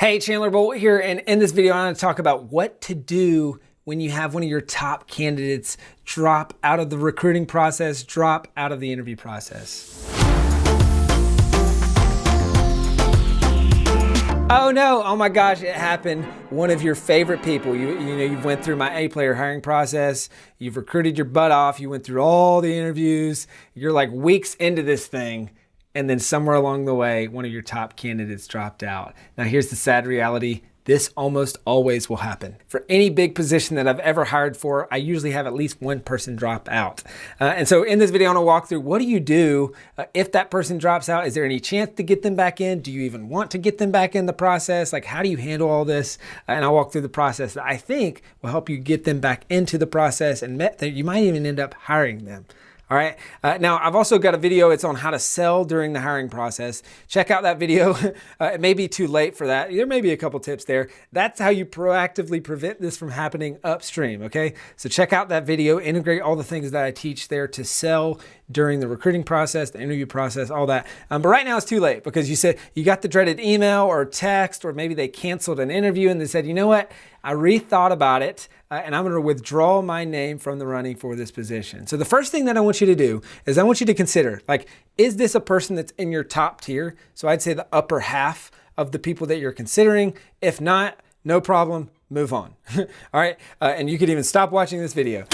Hey, Chandler Bolt here, and in this video I want to talk about what to do when you have one of your top candidates drop out of the recruiting process, drop out of the interview process. Oh no, oh my gosh, it happened. One of your favorite people, you've went through my A-player hiring process, you've recruited your butt off, you went through all the interviews, you're like weeks into this thing, and then somewhere along the way, one of your top candidates dropped out. Now here's the sad reality. This almost always will happen. For any big position that I've ever hired for, I usually have at least one person drop out. And so in this video, I want to walk through what do you do if that person drops out? Is there any chance to get them back in? Do you even want to get them back in the process? Like, how do you handle all this? And I'll walk through the process that I think will help you get them back into the process, and that you might even end up hiring them. All right. Now, I've also got a video. It's on how to sell during the hiring process. Check out that video. It may be too late for that. There may be a couple tips there. That's how you proactively prevent this from happening upstream. Okay. So check out that video. Integrate all the things that I teach there to sell during the recruiting process, the interview process, all that. But right now it's too late because you said you got the dreaded email or text, or maybe they canceled an interview and they said, you know what? I rethought about it and I'm going to withdraw my name from the running for this position. So the first thing that I want you to do is I want you to consider, like, is this a person that's in your top tier? So I'd say the upper half of the people that you're considering. If not, no problem, move on. All right. And you could even stop watching this video.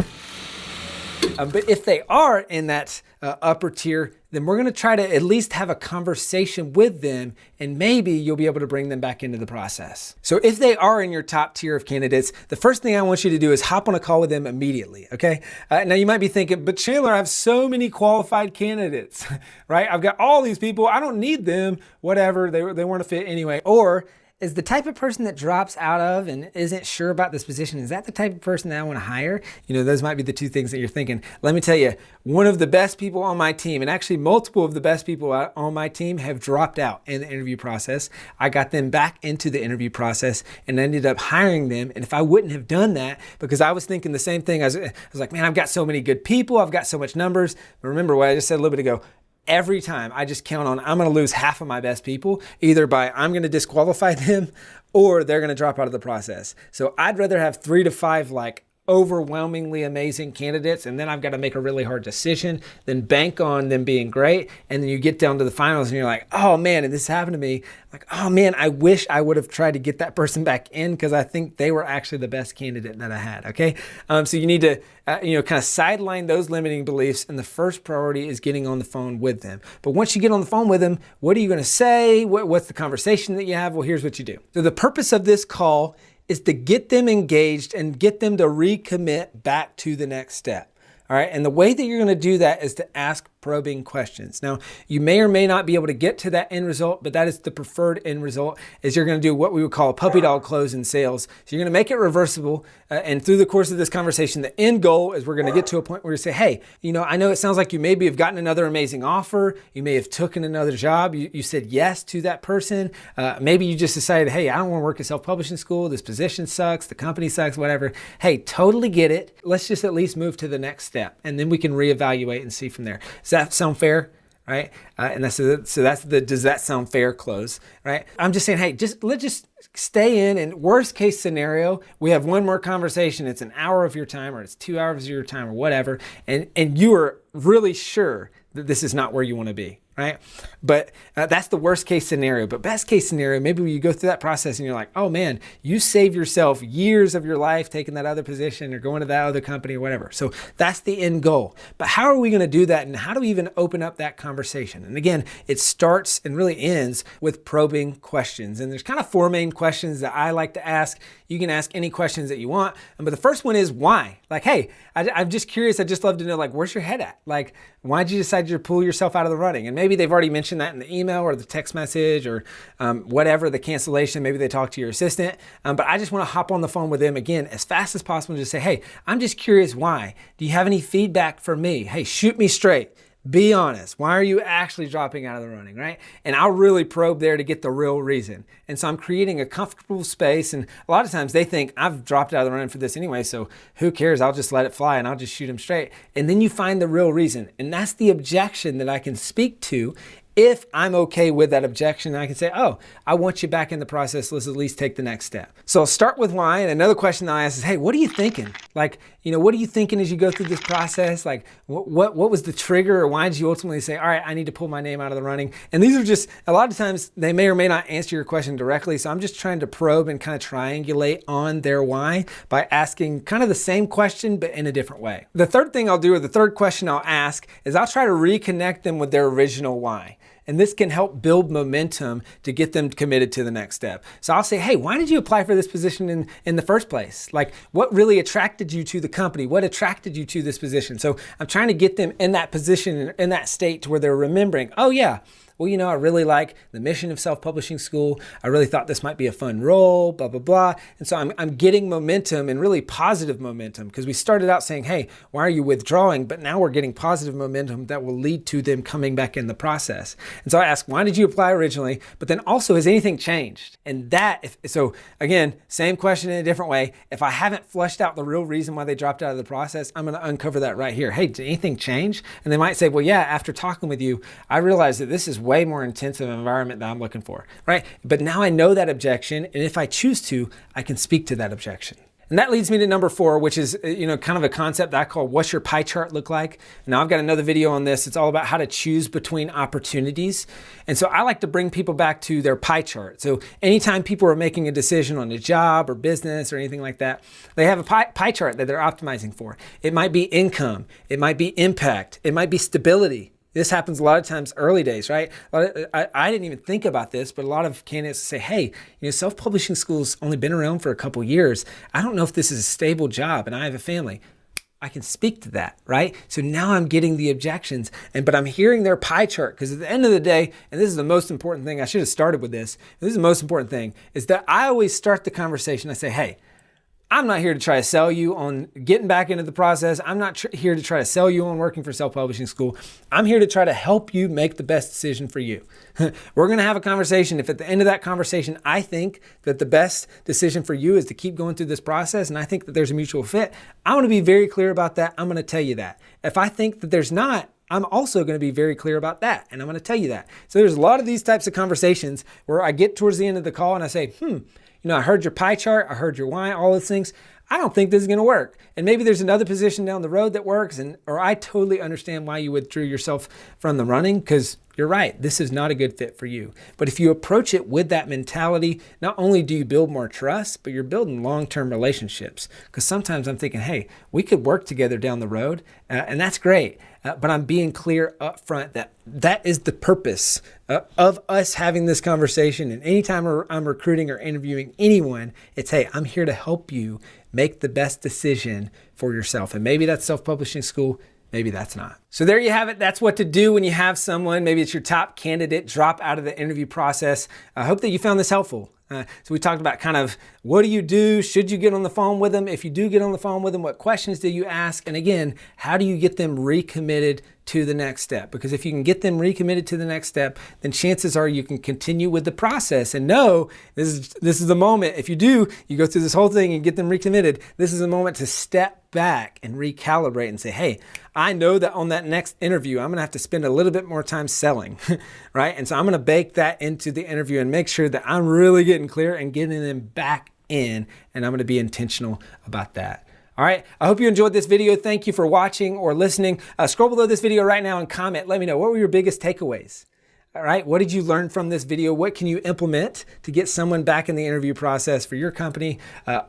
But if they are in that upper tier, then we're going to try to at least have a conversation with them, and maybe you'll be able to bring them back into the process. So if they are in your top tier of candidates, the first thing I want you to do is hop on a call with them immediately, okay? Now you might be thinking, but Chandler, I have so many qualified candidates, right? I've got all these people. I don't need them, whatever. They weren't a fit anyway. Or is the type of person that drops out of and isn't sure about this position, is that the type of person that I want to hire? You know, those might be the two things that you're thinking. Let me tell you, one of the best people on my team, and actually multiple of the best people on my team, have dropped out in the interview process. I got them back into the interview process and ended up hiring them. And if I wouldn't have done that, because I was thinking the same thing, I was like, man, I've got so many good people. I've got so much numbers. But remember what I just said a little bit ago. Every time I just count on, I'm going to lose half of my best people, either by I'm going to disqualify them or they're going to drop out of the process. So I'd rather have 3 to 5 like overwhelmingly amazing candidates, and then I've got to make a really hard decision, then bank on them being great. And then you get down to the finals and you're like, oh man, and this happened to me. Like, oh man, I wish I would have tried to get that person back in because I think they were actually the best candidate that I had. Okay. So you need to, kind of sideline those limiting beliefs. And the first priority is getting on the phone with them. But once you get on the phone with them, what are you going to say? What's the conversation that you have? Well, here's what you do. So the purpose of this call is to get them engaged and get them to recommit back to the next step. All right. And the way that you're going to do that is to ask probing questions. Now, you may or may not be able to get to that end result, but that is the preferred end result, is you're going to do what we would call a puppy dog close in sales. So you're going to make it reversible. And through the course of this conversation, the end goal is we're going to get to a point where you say, hey, I know it sounds like you maybe have gotten another amazing offer. You may have taken another job. You said yes to that person. Maybe you just decided, hey, I don't want to work at self-publishing school. This position sucks. The company sucks, whatever. Hey, totally get it. Let's just at least move to the next step. And then we can reevaluate and see from there. Does that sound fair? Right? And that's the does that sound fair close, right? I'm just saying, hey, let's just stay in, and worst case scenario, we have one more conversation. It's an hour of your time, or it's 2 hours of your time, or whatever. And you are really sure that this is not where you want to be. Right? But that's the worst case scenario. But best case scenario, maybe you go through that process and you're like, oh man, you save yourself years of your life taking that other position or going to that other company or whatever. So that's the end goal. But how are we going to do that? And how do we even open up that conversation? And again, it starts and really ends with probing questions. And there's kind of 4 main questions that I like to ask. You can ask any questions that you want. But the first one is why? Like, hey, I'm just curious. I'd just love to know, like, where's your head at? Like, why'd you decide to pull yourself out of the running? And maybe they've already mentioned that in the email or the text message or whatever, the cancellation. Maybe they talk to your assistant. But I just want to hop on the phone with them again as fast as possible and just say, hey, I'm just curious why. Do you have any feedback for me? Hey, shoot me straight. Be honest. Why are you actually dropping out of the running, right? And I'll really probe there to get the real reason. And so I'm creating a comfortable space. And a lot of times they think I've dropped out of the running for this anyway, so who cares? I'll just let it fly and I'll just shoot them straight. And then you find the real reason. And that's the objection that I can speak to If I'm okay with that objection, I can say, oh, I want you back in the process. Let's at least take the next step. So I'll start with why. And another question I ask is, hey, what are you thinking? Like, what are you thinking as you go through this process? Like, what was the trigger, or why did you ultimately say, all right, I need to pull my name out of the running? And these are just, a lot of times they may or may not answer your question directly. So I'm just trying to probe and kind of triangulate on their why by asking kind of the same question, but in a different way. The third thing I'll do, or the third question I'll ask, is I'll try to reconnect them with their original why. And this can help build momentum to get them committed to the next step. So I'll say, hey, why did you apply for this position in the first place? Like, what really attracted you to the company? What attracted you to this position? So I'm trying to get them in that position, in that state to where they're remembering, oh yeah, well, I really like the mission of self-publishing school. I really thought this might be a fun role, blah, blah, blah. And so I'm getting momentum, and really positive momentum, because we started out saying, hey, why are you withdrawing? But now we're getting positive momentum that will lead to them coming back in the process. And so I ask, why did you apply originally? But then also, has anything changed? And so again, same question in a different way. If I haven't flushed out the real reason why they dropped out of the process, I'm going to uncover that right here. Hey, did anything change? And they might say, well, yeah, after talking with you, I realized that this is way more intensive environment that I'm looking for, right? But now I know that objection, and if I choose to, I can speak to that objection. And that leads me to number 4, which is, kind of a concept that I call, what's your pie chart look like? Now I've got another video on this. It's all about how to choose between opportunities. And so I like to bring people back to their pie chart. So anytime people are making a decision on a job or business or anything like that, they have a pie chart that they're optimizing for. It might be income. It might be impact. It might be stability. This happens a lot of times early days, right? I didn't even think about this, but a lot of candidates say, hey, self-publishing school's only been around for a couple years. I don't know if this is a stable job, and I have a family. I can speak to that, right? So now I'm getting the objections, but I'm hearing their pie chart, because at the end of the day, and this is the most important thing, I should have started with this. This is the most important thing, is that I always start the conversation. I say, hey, I'm not here to try to sell you on getting back into the process. I'm not here to try to sell you on working for self-publishing school. I'm here to try to help you make the best decision for you. We're going to have a conversation. If at the end of that conversation, I think that the best decision for you is to keep going through this process, and I think that there's a mutual fit, I'm going to be very clear about that. I'm going to tell you that. If I think that there's not, I'm also going to be very clear about that, and I'm going to tell you that. So there's a lot of these types of conversations where I get towards the end of the call and I say, I heard your pie chart, I heard your why, all those things. I don't think this is going to work. And maybe there's another position down the road that works, or I totally understand why you withdrew yourself from the running, because you're right, this is not a good fit for you. But if you approach it with that mentality, not only do you build more trust, but you're building long-term relationships. Because sometimes I'm thinking, hey, we could work together down the road, and that's great. But I'm being clear up front that that is the purpose of us having this conversation. And anytime I'm recruiting or interviewing anyone, it's, hey, I'm here to help you make the best decision for yourself. And maybe that's self-publishing school. Maybe that's not. So there you have it. That's what to do when you have someone, maybe it's your top candidate, drop out of the interview process. I hope that you found this helpful. So we talked about kind of what do you do? Should you get on the phone with them? If you do get on the phone with them, what questions do you ask? And again, how do you get them recommitted to the next step? Because if you can get them recommitted to the next step, then chances are you can continue with the process. And no, this is the moment. If you go through this whole thing and get them recommitted, this is a moment to step back and recalibrate and say, hey, I know that on that next interview, I'm going to have to spend a little bit more time selling, right? And so I'm going to bake that into the interview and make sure that I'm really getting clear and getting them back in. And I'm going to be intentional about that. All right, I hope you enjoyed this video. Thank you for watching or listening. Scroll below this video right now and comment. Let me know, what were your biggest takeaways? All right, what did you learn from this video? What can you implement to get someone back in the interview process for your company?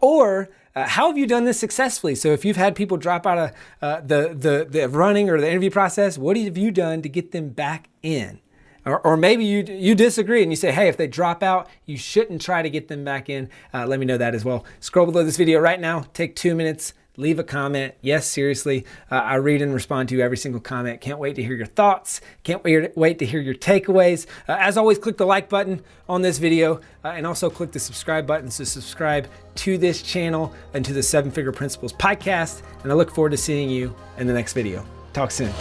Or how have you done this successfully? So if you've had people drop out of the running or the interview process, what have you done to get them back in? Or maybe you disagree and you say, hey, if they drop out, you shouldn't try to get them back in. Let me know that as well. Scroll below this video right now. Take 2 minutes. Leave a comment. Yes, seriously. I read and respond to every single comment. Can't wait to hear your thoughts. Can't wait to hear your takeaways. As always, click the like button on this video and also click the subscribe button to subscribe to this channel and to the 7 Figure Principles podcast. And I look forward to seeing you in the next video. Talk soon.